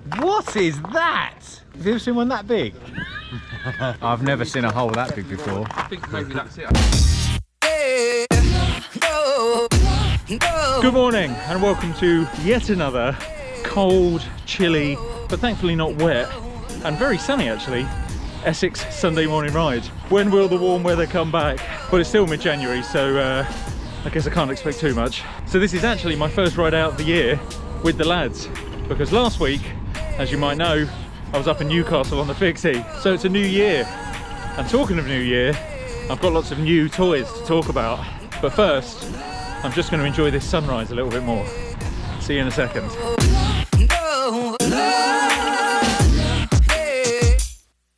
What is that? Have you ever seen one that big? I've never seen a hole that big before. I think maybe that's it. Good morning and welcome to yet another cold, chilly, but thankfully not wet and very sunny actually, Essex Sunday morning ride. When will the warm weather come back? Well, it's still mid-January, so I guess I can't expect too much. So this is actually my first ride out of the year with the lads, because last week, as you might know, I was up in Newcastle on the fixie. So it's a new year. And talking of new year, I've got lots of new toys to talk about. But first, I'm just going to enjoy this sunrise a little bit more. See you in a second.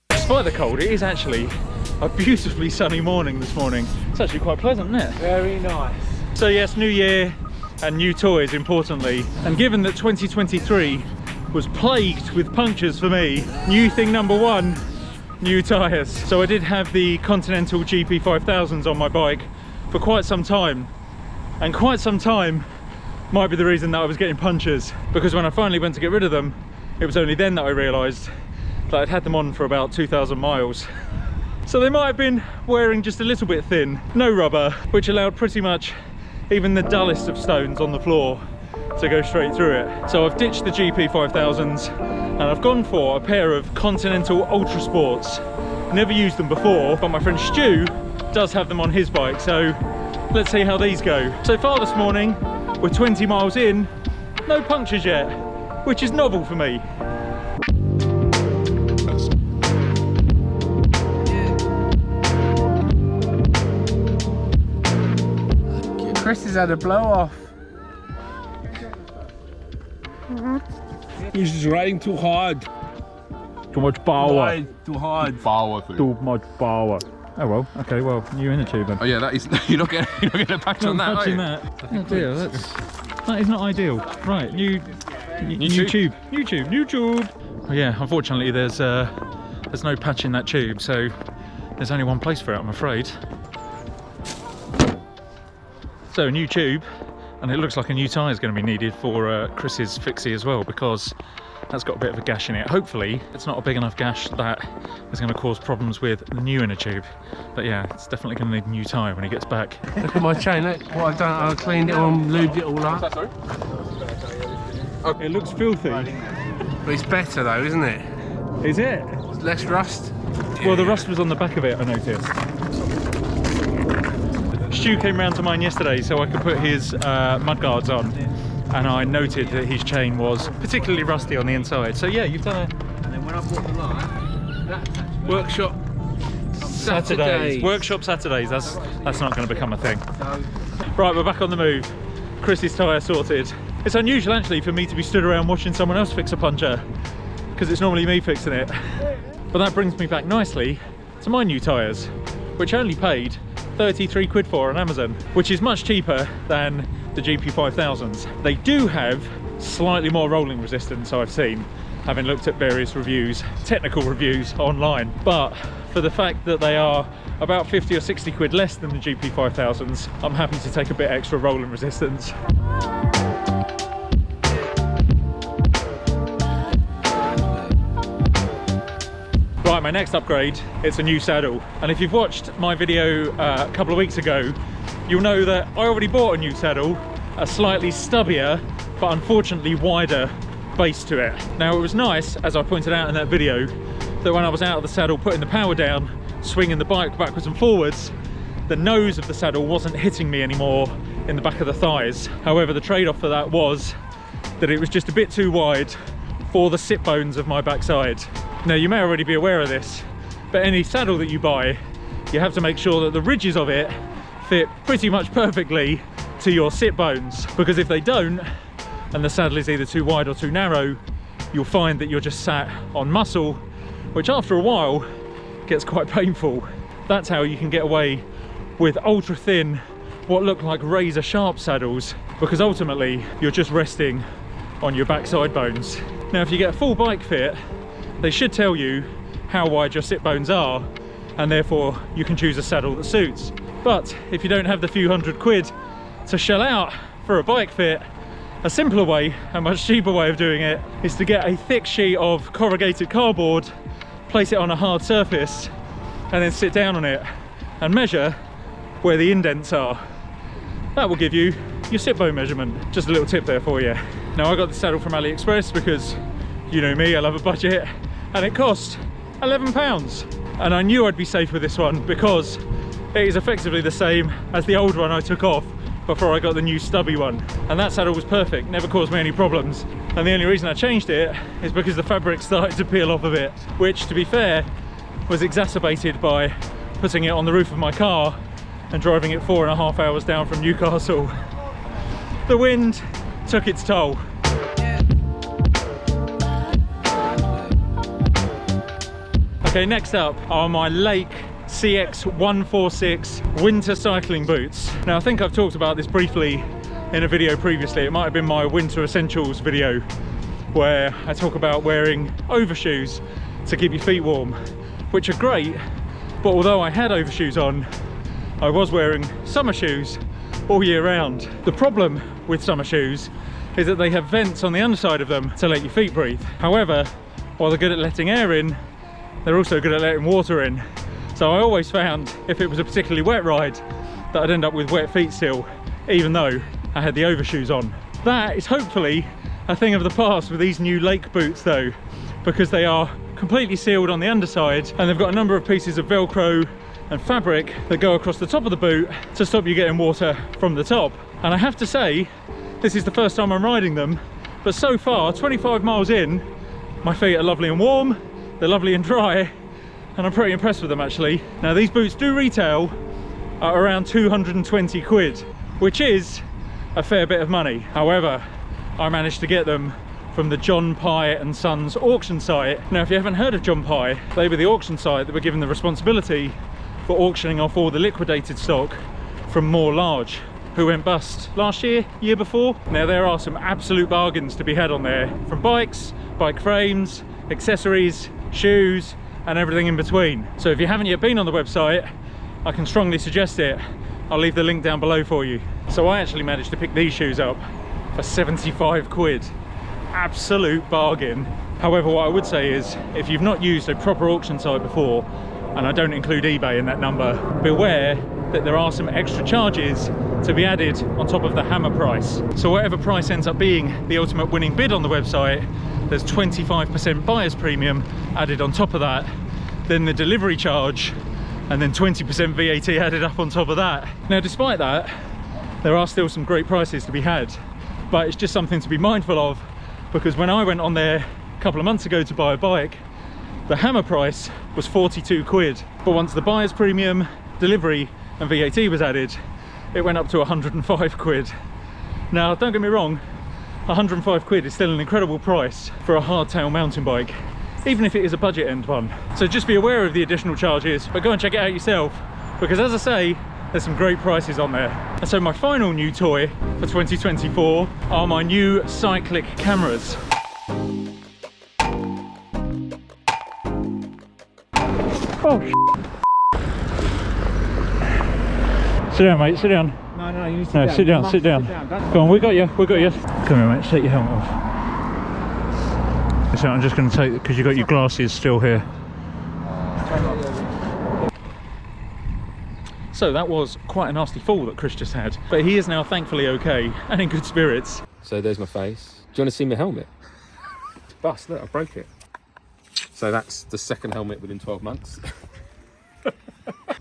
Despite the cold, it is actually a beautifully sunny morning this morning. It's actually quite pleasant, isn't it? Very nice. So yes, new year and new toys, importantly. And given that 2023 was plagued with punctures for me, new thing number one, new tyres. So I did have the Continental GP 5000s on my bike for quite some time. And quite some time might be the reason that I was getting punctures, because when I finally went to get rid of them, it was only then that I realised that I'd had them on for about 2,000 miles. So they might have been wearing just a little bit thin, no rubber, which allowed pretty much even the dullest of stones on the floor to go straight through it. So I've ditched the GP 5000s and I've gone for a pair of Continental Ultra Sports. Never used them before, but my friend Stu does have them on his bike, so let's see how these go. So far this morning, we're 20 miles in, no punctures yet, which is novel for me. Chris has had a blow off. He's just riding too hard. Too much power. Too hard. Too much power. Oh well, okay, well, new inner tube then. Oh yeah, that is. You're not getting a patch on that, are you? Oh dear, that is not ideal. Right, new tube. New tube. Oh yeah, unfortunately there's no patch in that tube, so there's only one place for it, I'm afraid. So a new tube, and it looks like a new tyre is going to be needed for Chris's fixie as well, because that's got a bit of a gash in it. Hopefully it's not a big enough gash that is going to cause problems with the new inner tube. But yeah, it's definitely going to need a new tyre when he gets back. Look at my chain, look what I've done. I cleaned it all, lubed it all up. It looks filthy. But it's better though, isn't it? Is it? It's less rust. Well, the rust was on the back of it, I noticed. Stu came round to mine yesterday so I could put his mudguards on, and I noted that his chain was particularly rusty on the inside. So yeah, you've done a... And then when I bought the light, that attachment... Workshop Saturdays. Workshop Saturdays, that's not going to become a thing. Right, we're back on the move. Chris's tyre sorted. It's unusual actually for me to be stood around watching someone else fix a puncture, because it's normally me fixing it. But that brings me back nicely to my new tyres, which I only paid 33 quid for on Amazon, which is much cheaper than the GP 5000s. They do have slightly more rolling resistance, I've seen, having looked at various reviews, technical reviews online, but for the fact that they are about 50 or 60 quid less than the GP 5000s, I'm happy to take a bit extra rolling resistance. Right, my next upgrade, it's a new saddle. And if you've watched my video a couple of weeks ago, you'll know that I already bought a new saddle, a slightly stubbier, but unfortunately wider base to it. Now it was nice, as I pointed out in that video, that when I was out of the saddle putting the power down, swinging the bike backwards and forwards, the nose of the saddle wasn't hitting me anymore in the back of the thighs. However, the trade-off for that was that it was just a bit too wide for the sit bones of my backside. Now you may already be aware of this, but any saddle that you buy, you have to make sure that the ridges of it fit pretty much perfectly to your sit bones, because if they don't, and the saddle is either too wide or too narrow, you'll find that you're just sat on muscle, which after a while gets quite painful. That's how you can get away with ultra thin, what look like razor sharp saddles, because ultimately you're just resting on your backside bones. Now if you get a full bike fit, they should tell you how wide your sit bones are, and therefore you can choose a saddle that suits. But if you don't have the few hundred quid to shell out for a bike fit, A simpler way, a much cheaper way of doing it, is to get a thick sheet of corrugated cardboard, place it on a hard surface, and then sit down on it and measure where the indents are. That will give you your sit bone measurement. Just a little tip there for you. Now, I got the saddle from AliExpress because, you know me, I love a budget, and it cost £11. And I knew I'd be safe with this one because it is effectively the same as the old one I took off before I got the new stubby one. And that saddle was perfect, never caused me any problems. And the only reason I changed it is because the fabric started to peel off a bit, which, to be fair, was exacerbated by putting it on the roof of my car and driving it 4.5 hours down from Newcastle. The wind took its toll. Okay, next up are my Lake CX146 winter cycling boots. Now, I think I've talked about this briefly in a video previously. It might have been my winter essentials video where I talk about wearing overshoes to keep your feet warm, which are great, but although I had overshoes on, I was wearing summer shoes all year round. The problem with summer shoes is that they have vents on the underside of them to let your feet breathe. However, while they're good at letting air in, they're also good at letting water in. So I always found, if it was a particularly wet ride, that I'd end up with wet feet still, even though I had the overshoes on. That is hopefully a thing of the past with these new Lake boots though, because they are completely sealed on the underside and they've got a number of pieces of Velcro and fabric that go across the top of the boot to stop you getting water from the top. And I have to say, this is the first time I'm riding them, but so far, 25 miles in, my feet are lovely and warm, they're lovely and dry, and I'm pretty impressed with them actually. Now, these boots do retail at around 220 quid, which is a fair bit of money. However, I managed to get them from the John Pye and Sons auction site. Now, if you haven't heard of John Pye, they were the auction site that were given the responsibility for auctioning off all the liquidated stock from More Large, who went bust last year, year before. Now, there are some absolute bargains to be had on there, from bikes, bike frames, accessories, shoes, and everything in between. So if you haven't yet been on the website, I can strongly suggest it. I'll leave the link down below for you. So I actually managed to pick these shoes up for 75 quid. Absolute bargain. However, what I would say is, if you've not used a proper auction site before, and I don't include eBay in that number, beware that there are some extra charges to be added on top of the hammer price. So whatever price ends up being the ultimate winning bid on the website, there's 25% buyer's premium added on top of that, then the delivery charge, and then 20% VAT added up on top of that. Now, despite that, there are still some great prices to be had, but it's just something to be mindful of, because when I went on there a couple of months ago to buy a bike, the hammer price was 42 quid, but once the buyer's premium, delivery and VAT was added, it went up to 105 quid. Now, don't get me wrong, 105 quid is still an incredible price for a hardtail mountain bike, even if it is a budget end one. So just be aware of the additional charges, but go and check it out yourself, because as I say, there's some great prices on there. And so my final new toy for 2024 are my new Cyclic cameras. Oh, sit down, mate, sit down. No, you need to No, sit down, sit down. Go on, we got you, we got you. Come here, mate, take your helmet off. So I'm just going to take, because you've got your glasses still here. So that was quite a nasty fall that Chris just had, but he is now thankfully okay and in good spirits. So there's my face. Do you want to see my helmet? It's bust, look, I broke it. So that's the second helmet within 12 months.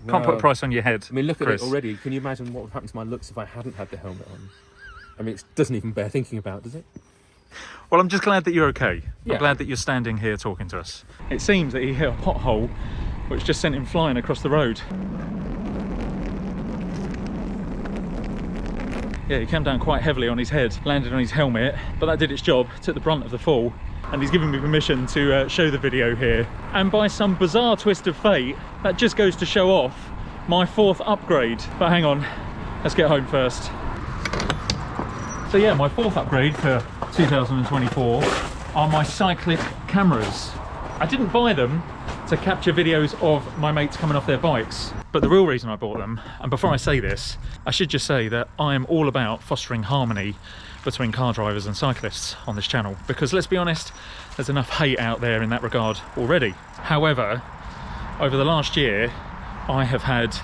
Can't put a price on your head. I mean, look Chris. at it already. Can you imagine what would happen to my looks if I hadn't had the helmet on? I mean, it doesn't even bear thinking about, does it? Well, I'm just glad that you're okay. Yeah. I'm glad that you're standing here talking to us. It seems that he hit a pothole which just sent him flying across the road. Yeah, he came down quite heavily on his head, landed on his helmet, but that did its job, took the brunt of the fall, and he's given me permission to show the video here. And by some bizarre twist of fate, that just goes to show off my 4th upgrade. But hang on, let's get home first. So yeah, my 4th upgrade for 2024 are my Cyclic cameras. I didn't buy them to capture videos of my mates coming off their bikes, but the real reason I bought them, and before I say this, I should just say that I am all about fostering harmony between car drivers and cyclists on this channel, because let's be honest, there's enough hate out there in that regard already. However, over the last year, I have had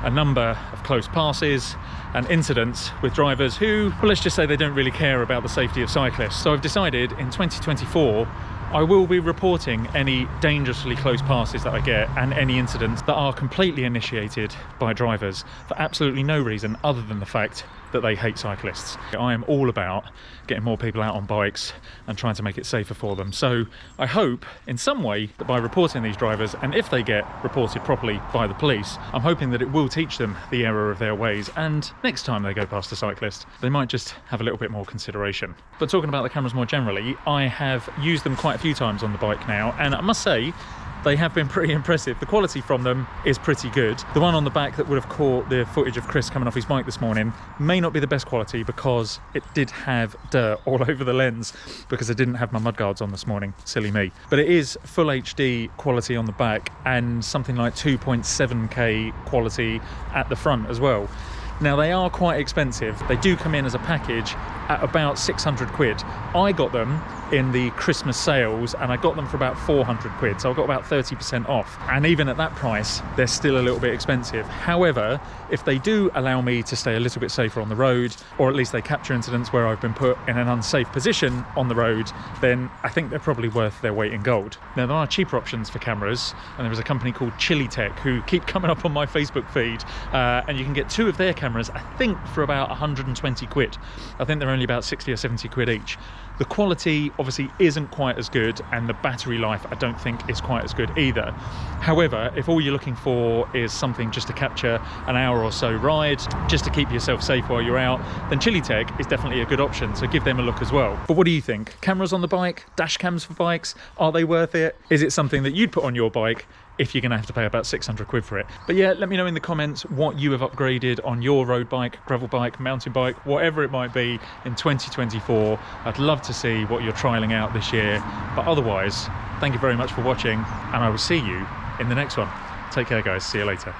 a number of close passes and incidents with drivers who, well, let's just say they don't really care about the safety of cyclists. So I've decided in 2024 I will be reporting any dangerously close passes that I get and any incidents that are completely initiated by drivers for absolutely no reason other than the fact that they hate cyclists. I am all about getting more people out on bikes and trying to make it safer for them. So I hope in some way that by reporting these drivers, and if they get reported properly by the police, I'm hoping that it will teach them the error of their ways, and next time they go past a cyclist, they might just have a little bit more consideration. But talking about the cameras more generally, I have used them quite a few times on the bike now, and I must say, they have been pretty impressive. The quality from them is pretty good. The one on the back that would have caught the footage of Chris coming off his bike this morning may not be the best quality because it did have dirt all over the lens because I didn't have my mudguards on this morning. Silly me. But it is full HD quality on the back and something like 2.7K quality at the front as well. Now, they are quite expensive. They do come in as a package at about 600 quid. I got them in the Christmas sales and I got them for about 400 quid. So I got about 30% off. And even at that price, they're still a little bit expensive. However, if they do allow me to stay a little bit safer on the road, or at least they capture incidents where I've been put in an unsafe position on the road, then I think they're probably worth their weight in gold. Now, there are cheaper options for cameras, and there is a company called Cyclic who keep coming up on my Facebook feed, and you can get two of their cameras, I think, for about 120 quid. I think they're only about 60 or 70 quid each. The quality obviously isn't quite as good, and the battery life I don't think is quite as good either. However, if all you're looking for is something just to capture an hour or so ride, just to keep yourself safe while you're out, then Cyclic is definitely a good option, so give them a look as well. But what do you think? Cameras on the bike, dash cams for bikes, are they worth it? Is it something that you'd put on your bike if you're going to have to pay about 600 quid for it? But yeah, let me know in the comments what you have upgraded on your road bike, gravel bike, mountain bike, whatever it might be in 2024. I'd love to see what you're trialing out this year. But otherwise, thank you very much for watching, and I will see you in the next one. Take care, guys. See you later.